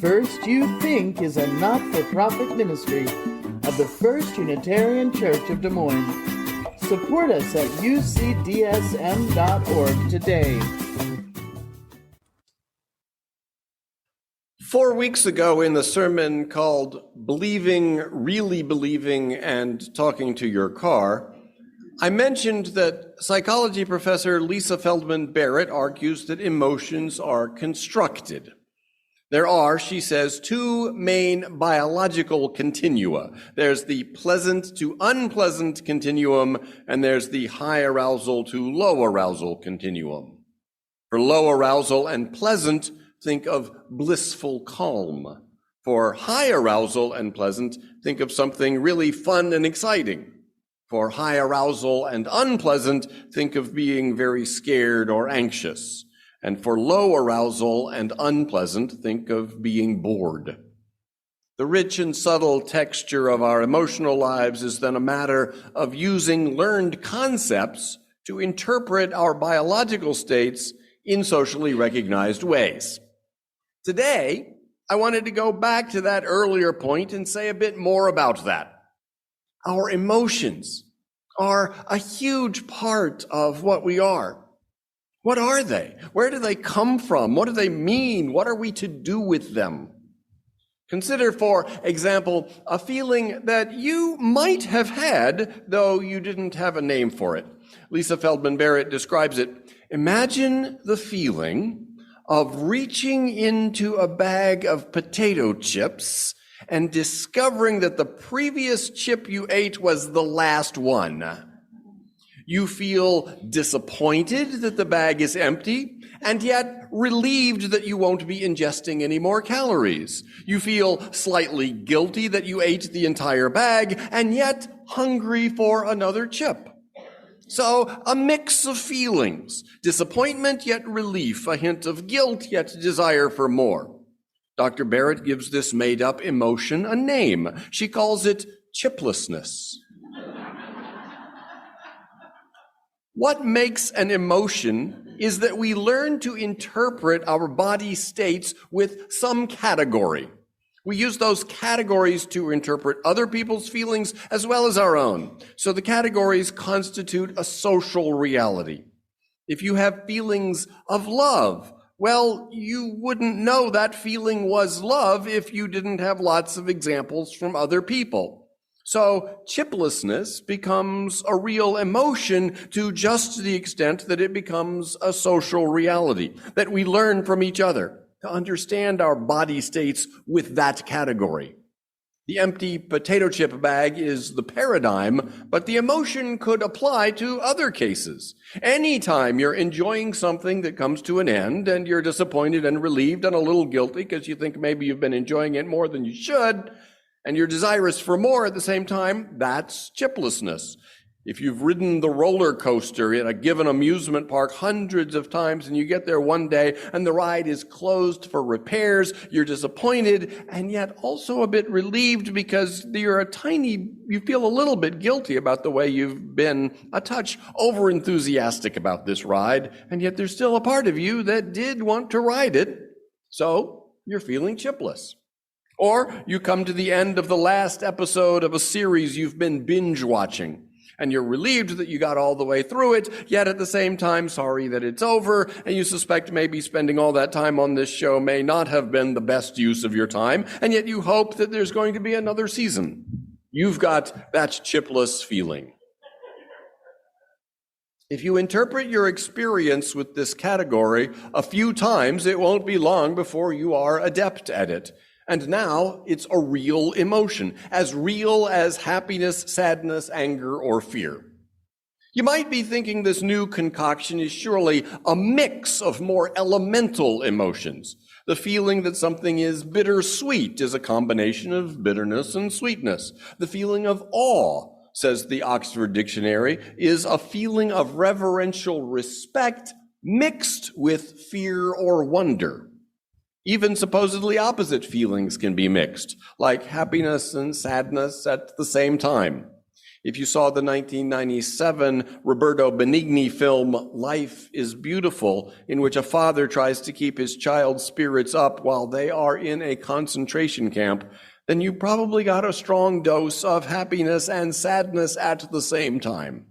First You Think is a not-for-profit ministry of the First Unitarian Church of Des Moines. Support us at ucdsm.org today. 4 weeks ago in the sermon called Believing, Really Believing, and Talking to Your Car, I mentioned that psychology professor Lisa Feldman Barrett argues that emotions are constructed. There are, she says, two main biological continua. There's the pleasant to unpleasant continuum, and there's the high arousal to low arousal continuum. For low arousal and pleasant, think of blissful calm. For high arousal and pleasant, think of something really fun and exciting. For high arousal and unpleasant, think of being very scared or anxious. And for low arousal and unpleasant, think of being bored. The rich and subtle texture of our emotional lives is then a matter of using learned concepts to interpret our biological states in socially recognized ways. Today, I wanted to go back to that earlier point and say a bit more about that. Our emotions are a huge part of what we are. What are they? Where do they come from? What do they mean? What are we to do with them? Consider, for example, a feeling that you might have had, though you didn't have a name for it. Lisa Feldman Barrett describes it. Imagine the feeling of reaching into a bag of potato chips and discovering that the previous chip you ate was the last one. You feel disappointed that the bag is empty, and yet relieved that you won't be ingesting any more calories. You feel slightly guilty that you ate the entire bag, and yet hungry for another chip. So a mix of feelings, disappointment yet relief, a hint of guilt yet desire for more. Dr. Barrett gives this made-up emotion a name. She calls it chiplessness. What makes an emotion is that we learn to interpret our body states with some category. We use those categories to interpret other people's feelings as well as our own. So the categories constitute a social reality. If you have feelings of love, well, you wouldn't know that feeling was love if you didn't have lots of examples from other people. So chiplessness becomes a real emotion to just the extent that it becomes a social reality, that we learn from each other to understand our body states with that category. The empty potato chip bag is the paradigm, but the emotion could apply to other cases. Anytime you're enjoying something that comes to an end and you're disappointed and relieved and a little guilty because you think maybe you've been enjoying it more than you should, and you're desirous for more at the same time, that's chiplessness. If you've ridden the roller coaster in a given amusement park hundreds of times and you get there one day and the ride is closed for repairs, you're disappointed and yet also a bit relieved because you feel a little bit guilty about the way you've been a touch over-enthusiastic about this ride, and yet there's still a part of you that did want to ride it, so you're feeling chipless. Or you come to the end of the last episode of a series you've been binge watching, and you're relieved that you got all the way through it, yet at the same time sorry that it's over, and you suspect maybe spending all that time on this show may not have been the best use of your time, and yet you hope that there's going to be another season. You've got that chipless feeling. If you interpret your experience with this category a few times, it won't be long before you are adept at it. And now it's a real emotion, as real as happiness, sadness, anger, or fear. You might be thinking this new concoction is surely a mix of more elemental emotions. The feeling that something is bittersweet is a combination of bitterness and sweetness. The feeling of awe, says the Oxford Dictionary, is a feeling of reverential respect mixed with fear or wonder. Even supposedly opposite feelings can be mixed, like happiness and sadness at the same time. If you saw the 1997 Roberto Benigni film Life is Beautiful, in which a father tries to keep his child's spirits up while they are in a concentration camp, then you probably got a strong dose of happiness and sadness at the same time.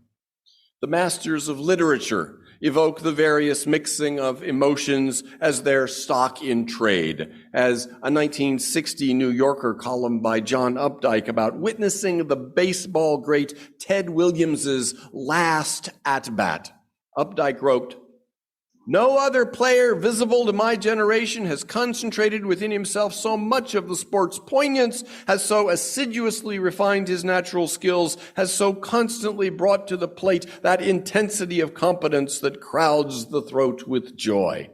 The masters of literature evoke the various mixing of emotions as their stock in trade, as a 1960 New Yorker column by John Updike about witnessing the baseball great Ted Williams's last at-bat. Updike wrote, "No other player visible to my generation has concentrated within himself so much of the sport's poignance, has so assiduously refined his natural skills, has so constantly brought to the plate that intensity of competence that crowds the throat with joy."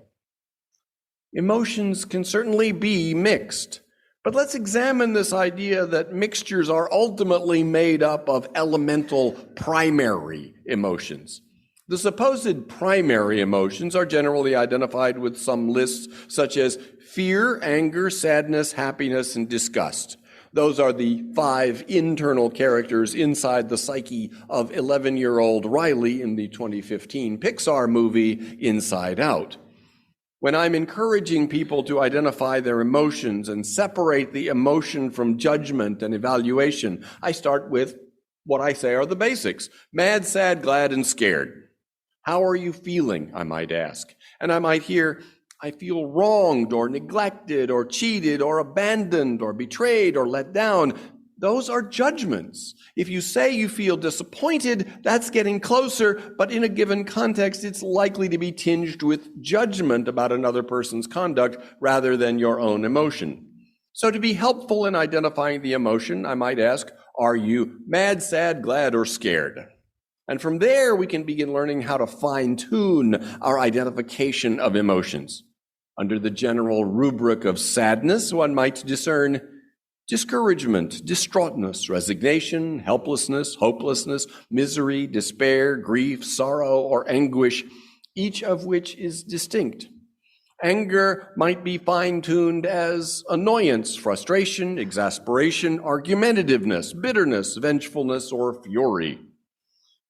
Emotions can certainly be mixed, but let's examine this idea that mixtures are ultimately made up of elemental primary emotions. The supposed primary emotions are generally identified with some lists such as fear, anger, sadness, happiness, and disgust. Those are the 5 internal characters inside the psyche of 11-year-old Riley in the 2015 Pixar movie Inside Out. When I'm encouraging people to identify their emotions and separate the emotion from judgment and evaluation, I start with what I say are the basics: mad, sad, glad, and scared. How are you feeling, I might ask? And I might hear, I feel wronged or neglected or cheated or abandoned or betrayed or let down. Those are judgments. If you say you feel disappointed, that's getting closer, but in a given context, it's likely to be tinged with judgment about another person's conduct rather than your own emotion. So to be helpful in identifying the emotion, I might ask, are you mad, sad, glad, or scared? And from there, we can begin learning how to fine-tune our identification of emotions. Under the general rubric of sadness, one might discern discouragement, distraughtness, resignation, helplessness, hopelessness, misery, despair, grief, sorrow, or anguish, each of which is distinct. Anger might be fine-tuned as annoyance, frustration, exasperation, argumentativeness, bitterness, vengefulness, or fury.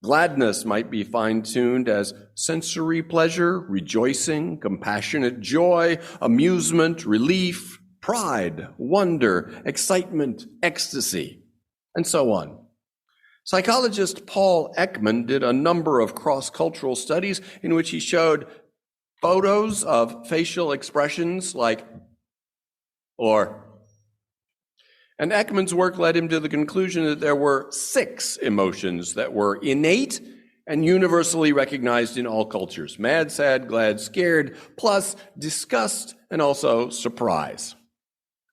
Gladness might be fine-tuned as sensory pleasure, rejoicing, compassionate joy, amusement, relief, pride, wonder, excitement, ecstasy, and so on. Psychologist Paul Ekman did a number of cross-cultural studies in which he showed photos of facial expressions like or. And Ekman's work led him to the conclusion that there were 6 emotions that were innate and universally recognized in all cultures: mad, sad, glad, scared, plus disgust and also surprise.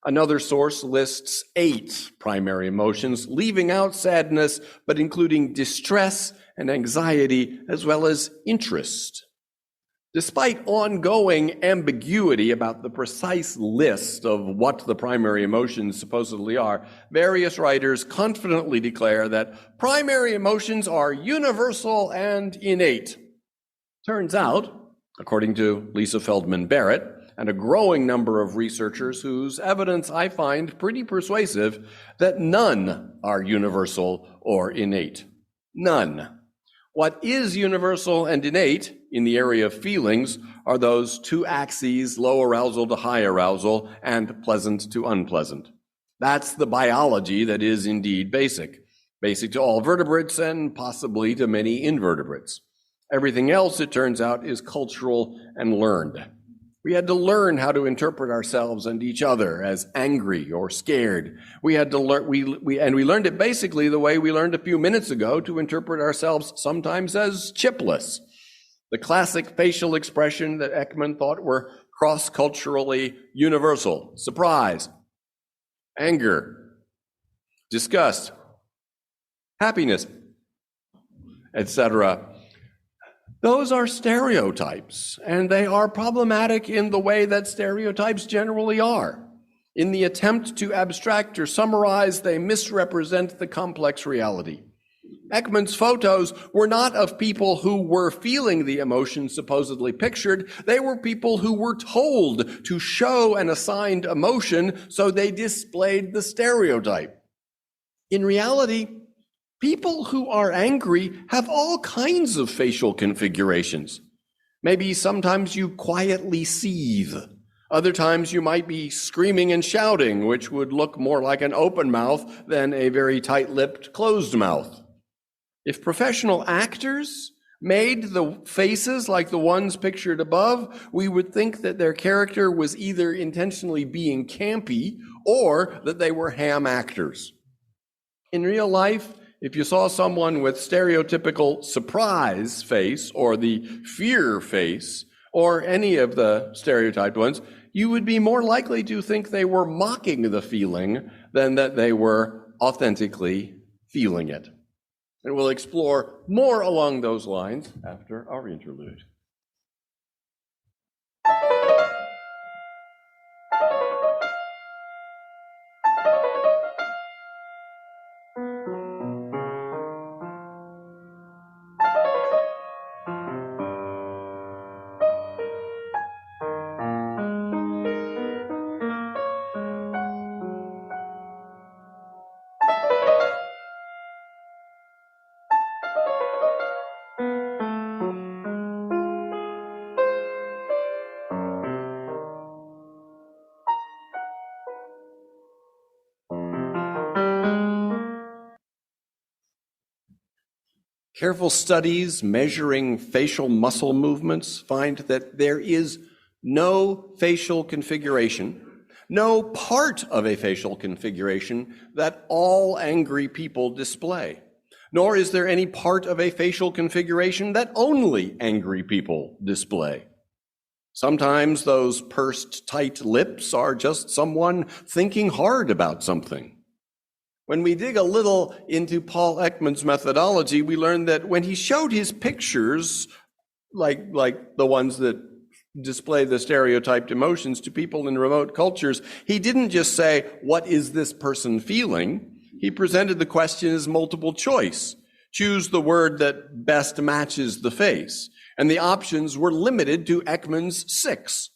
Another source lists 8 primary emotions, leaving out sadness, but including distress and anxiety, as well as interest. Despite ongoing ambiguity about the precise list of what the primary emotions supposedly are, various writers confidently declare that primary emotions are universal and innate. Turns out, according to Lisa Feldman Barrett and a growing number of researchers whose evidence I find pretty persuasive, that none are universal or innate. None. What is universal and innate in the area of feelings are those 2 axes, low arousal to high arousal and pleasant to unpleasant. That's the biology that is indeed basic. Basic to all vertebrates and possibly to many invertebrates. Everything else, it turns out, is cultural and learned. We had to learn how to interpret ourselves and each other as angry or scared. We had to learn, we learned it basically the way we learned a few minutes ago to interpret ourselves sometimes as chipless. The classic facial expression that Ekman thought were cross-culturally universal: surprise, anger, disgust, happiness, etc. Those are stereotypes, and they are problematic in the way that stereotypes generally are. In the attempt to abstract or summarize, they misrepresent the complex reality. Ekman's photos were not of people who were feeling the emotions supposedly pictured. They were people who were told to show an assigned emotion, so they displayed the stereotype. In reality, People who are angry have all kinds of facial configurations. Maybe sometimes you quietly seethe. Other times you might be screaming and shouting, which would look more like an open mouth than a very tight-lipped closed mouth. If professional actors made the faces like the ones pictured above, we would think that their character was either intentionally being campy or that they were ham actors. In real life, if you saw someone with stereotypical surprise face or the fear face or any of the stereotyped ones, you would be more likely to think they were mocking the feeling than that they were authentically feeling it. And we'll explore more along those lines after our interlude. Careful studies measuring facial muscle movements find that there is no facial configuration, no part of a facial configuration that all angry people display, nor is there any part of a facial configuration that only angry people display. Sometimes those pursed tight lips are just someone thinking hard about something. When we dig a little into Paul Ekman's methodology, we learn that when he showed his pictures, like the ones that display the stereotyped emotions to people in remote cultures, he didn't just say, "What is this person feeling?" He presented the question as multiple choice. Choose the word that best matches the face. And the options were limited to Ekman's 6.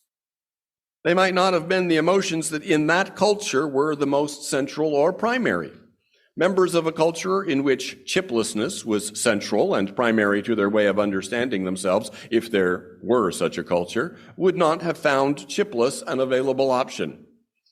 They might not have been the emotions that in that culture were the most central or primary. Members of a culture in which chiplessness was central and primary to their way of understanding themselves, if there were such a culture, would not have found chipless an available option.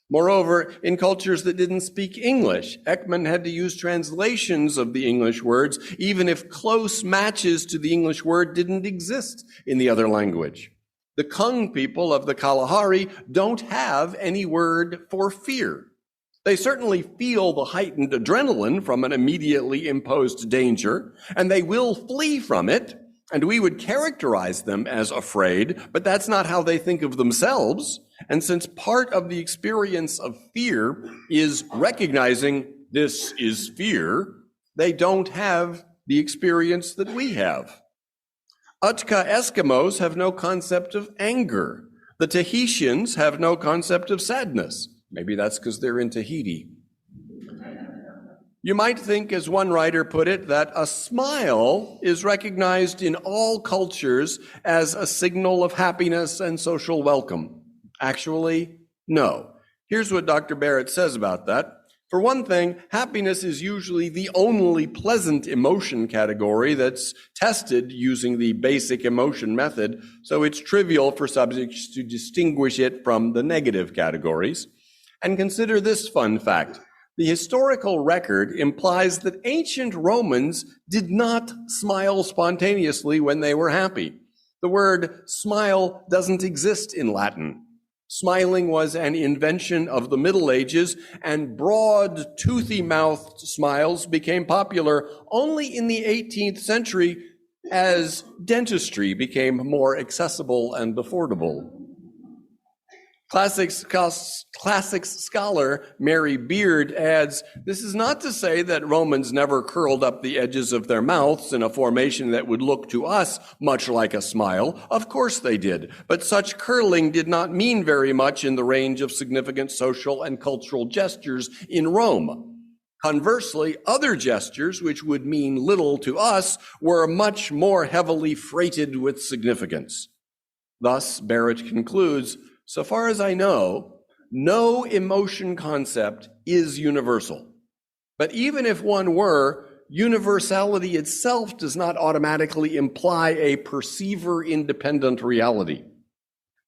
Moreover, in cultures that didn't speak English, Ekman had to use translations of the English words, even if close matches to the English word didn't exist in the other language. The Kung people of the Kalahari don't have any word for fear. They certainly feel the heightened adrenaline from an immediately imposed danger, and they will flee from it, and we would characterize them as afraid, but that's not how they think of themselves. And since part of the experience of fear is recognizing this is fear, they don't have the experience that we have. Utka Eskimos have no concept of anger. The Tahitians have no concept of sadness. Maybe that's because they're in Tahiti. You might think, as one writer put it, that a smile is recognized in all cultures as a signal of happiness and social welcome. Actually, no. Here's what Dr. Barrett says about that. For one thing, happiness is usually the only pleasant emotion category that's tested using the basic emotion method, so it's trivial for subjects to distinguish it from the negative categories. And consider this fun fact. The historical record implies that ancient Romans did not smile spontaneously when they were happy. The word smile doesn't exist in Latin. Smiling was an invention of the Middle Ages, and broad, toothy-mouthed smiles became popular only in the 18th century as dentistry became more accessible and affordable. Classics scholar Mary Beard adds, this is not to say that Romans never curled up the edges of their mouths in a formation that would look to us much like a smile. Of course they did, but such curling did not mean very much in the range of significant social and cultural gestures in Rome. Conversely, other gestures, which would mean little to us, were much more heavily freighted with significance. Thus, Barrett concludes, so far as I know, no emotion concept is universal. But even if one were, universality itself does not automatically imply a perceiver-independent reality.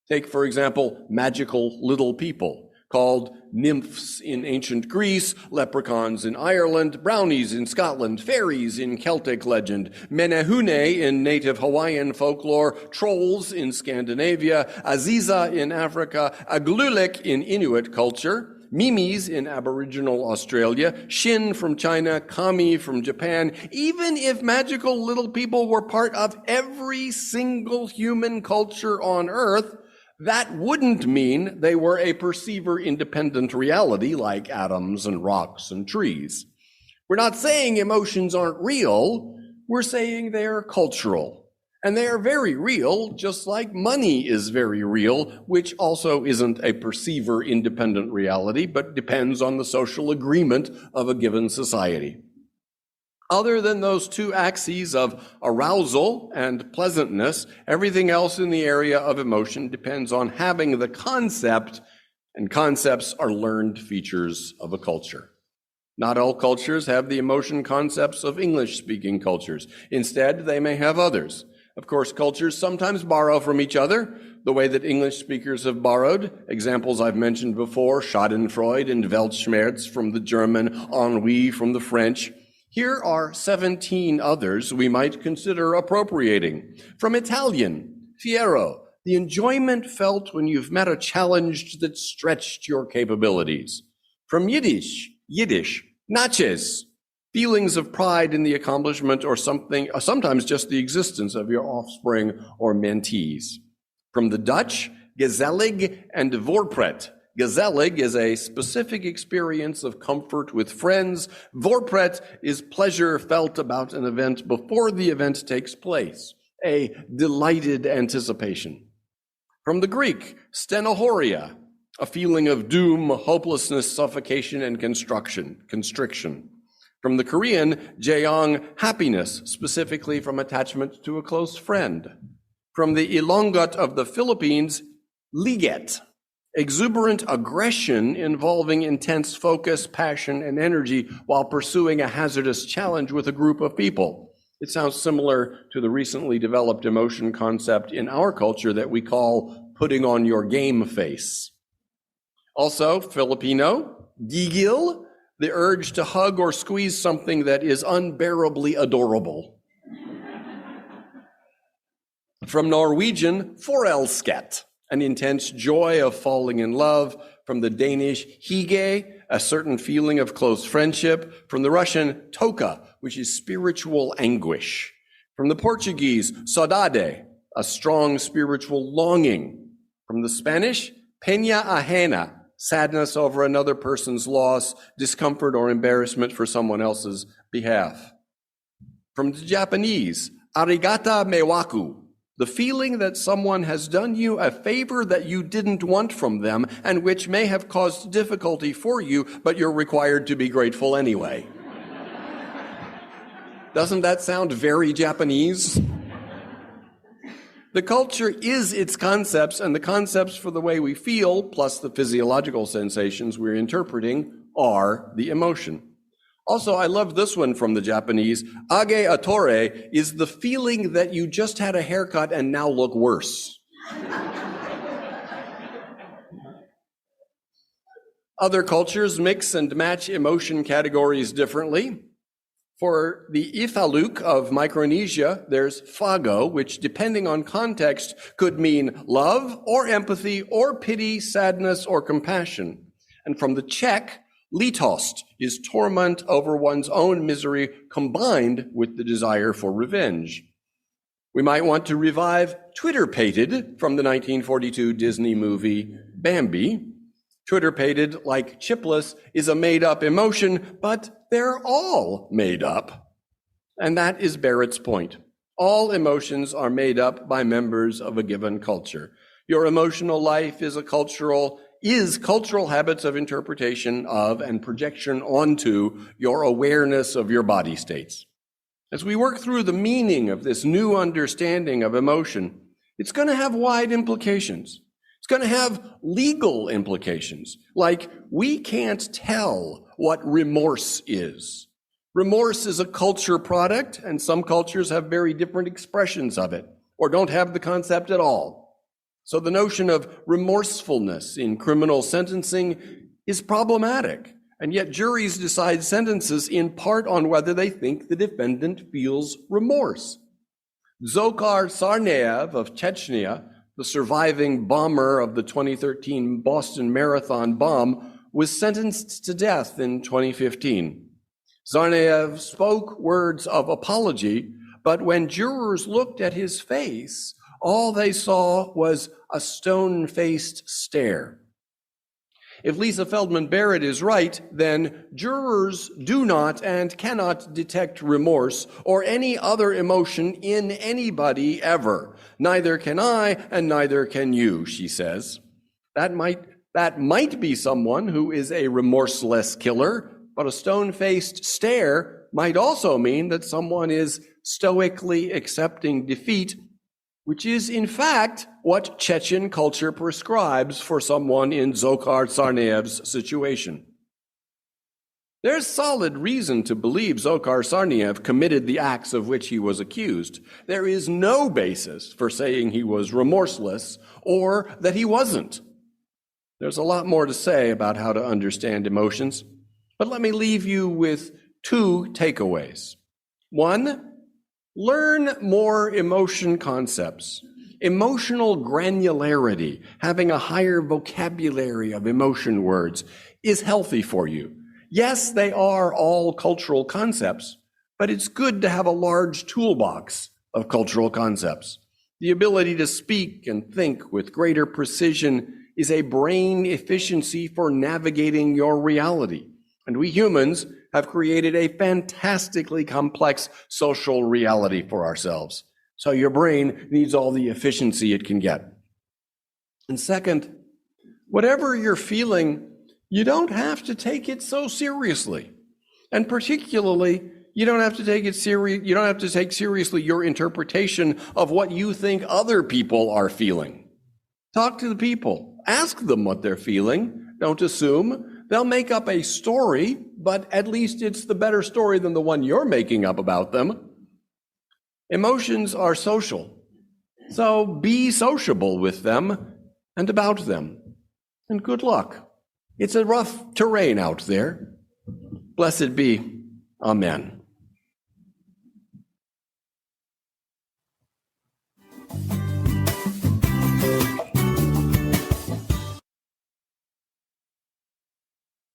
Take, for example, magical little people, called nymphs in ancient Greece, leprechauns in Ireland, brownies in Scotland, fairies in Celtic legend, menehune in native Hawaiian folklore, trolls in Scandinavia, Aziza in Africa, aglulik in Inuit culture, Mimis in Aboriginal Australia, Shin from China, Kami from Japan. Even if magical little people were part of every single human culture on Earth, that wouldn't mean they were a perceiver-independent reality like atoms and rocks and trees. We're not saying emotions aren't real, we're saying they're cultural. And they are very real, just like money is very real, which also isn't a perceiver-independent reality, but depends on the social agreement of a given society. Other than those two axes of arousal and pleasantness, everything else in the area of emotion depends on having the concept, and concepts are learned features of a culture. Not all cultures have the emotion concepts of English-speaking cultures. Instead, they may have others. Of course, cultures sometimes borrow from each other, the way that English speakers have borrowed. Examples I've mentioned before, Schadenfreude and Weltschmerz from the German, ennui from the French. Here are 17 others we might consider appropriating. From Italian, fiero, the enjoyment felt when you've met a challenge that stretched your capabilities. From Yiddish, naches, feelings of pride in the accomplishment or something, or sometimes just the existence of your offspring or mentees. From the Dutch, gezellig and voorpret. Gezellig is a specific experience of comfort with friends. Voorpret is pleasure felt about an event before the event takes place, a delighted anticipation. From the Greek, stenochoria, a feeling of doom, hopelessness, suffocation, and constriction. From the Korean, jeong, happiness, specifically from attachment to a close friend. From the Ilonggot of the Philippines, liget, exuberant aggression involving intense focus, passion, and energy while pursuing a hazardous challenge with a group of people. It sounds similar to the recently developed emotion concept in our culture that we call putting on your game face. Also, Filipino, gigil, the urge to hug or squeeze something that is unbearably adorable. From Norwegian, forelsket, an intense joy of falling in love. From the Danish, hygge, a certain feeling of close friendship. From the Russian, toka, which is spiritual anguish. From the Portuguese, saudade, a strong spiritual longing. From the Spanish, pena ajena, sadness over another person's loss, discomfort or embarrassment for someone else's behalf. From the Japanese, arigata mewaku, the feeling that someone has done you a favor that you didn't want from them and which may have caused difficulty for you, but you're required to be grateful anyway. Doesn't that sound very Japanese? The culture is its concepts, and the concepts for the way we feel, plus the physiological sensations we're interpreting, are the emotion. Also, I love this one from the Japanese. Age atore is the feeling that you just had a haircut and now look worse. Other cultures mix and match emotion categories differently. For the Ithaluk of Micronesia, there's fago, which depending on context could mean love or empathy or pity, sadness or compassion. And from the Czech, litost is torment over one's own misery combined with the desire for revenge. We might want to revive twitterpated from the 1942 Disney movie Bambi. Twitterpated, like chipless, is a made-up emotion, but they're all made up. And that is Barrett's point. All emotions are made up by members of a given culture. Your emotional life is cultural habits of interpretation of and projection onto your awareness of your body states. As we work through the meaning of this new understanding of emotion, it's going to have wide implications. It's going to have legal implications, like we can't tell what remorse is. Remorse is a culture product, and some cultures have very different expressions of it, or don't have the concept at all. So the notion of remorsefulness in criminal sentencing is problematic, and yet juries decide sentences in part on whether they think the defendant feels remorse. Dzhokhar Tsarnaev of Chechnya, the surviving bomber of the 2013 Boston Marathon bomb, was sentenced to death in 2015. Tsarnaev spoke words of apology, but when jurors looked at his face, all they saw was a stone-faced stare. If Lisa Feldman Barrett is right, then jurors do not and cannot detect remorse or any other emotion in anybody ever. Neither can I, and neither can you, she says. That might be someone who is a remorseless killer, but a stone-faced stare might also mean that someone is stoically accepting defeat, which is, in fact, what Chechen culture prescribes for someone in Dzhokhar Tsarnaev's situation. There's solid reason to believe Dzhokhar Tsarnaev committed the acts of which he was accused. There is no basis for saying he was remorseless or that he wasn't. There's a lot more to say about how to understand emotions, but let me leave you with two takeaways. One, learn more emotion concepts. Emotional granularity, having a higher vocabulary of emotion words, is healthy for you. Yes, they are all cultural concepts, but it's good to have a large toolbox of cultural concepts. The ability to speak and think with greater precision is a brain efficiency for navigating your reality. And we humans have created a fantastically complex social reality for ourselves. So your brain needs all the efficiency it can get. And second, whatever you're feeling, you don't have to take it so seriously. And particularly, you don't have to take seriously your interpretation of what you think other people are feeling. Talk to the people. Ask them what they're feeling. Don't assume. They'll make up a story, but at least it's the better story than the one you're making up about them. Emotions are social, so be sociable with them and about them. And good luck. It's a rough terrain out there. Blessed be. Amen.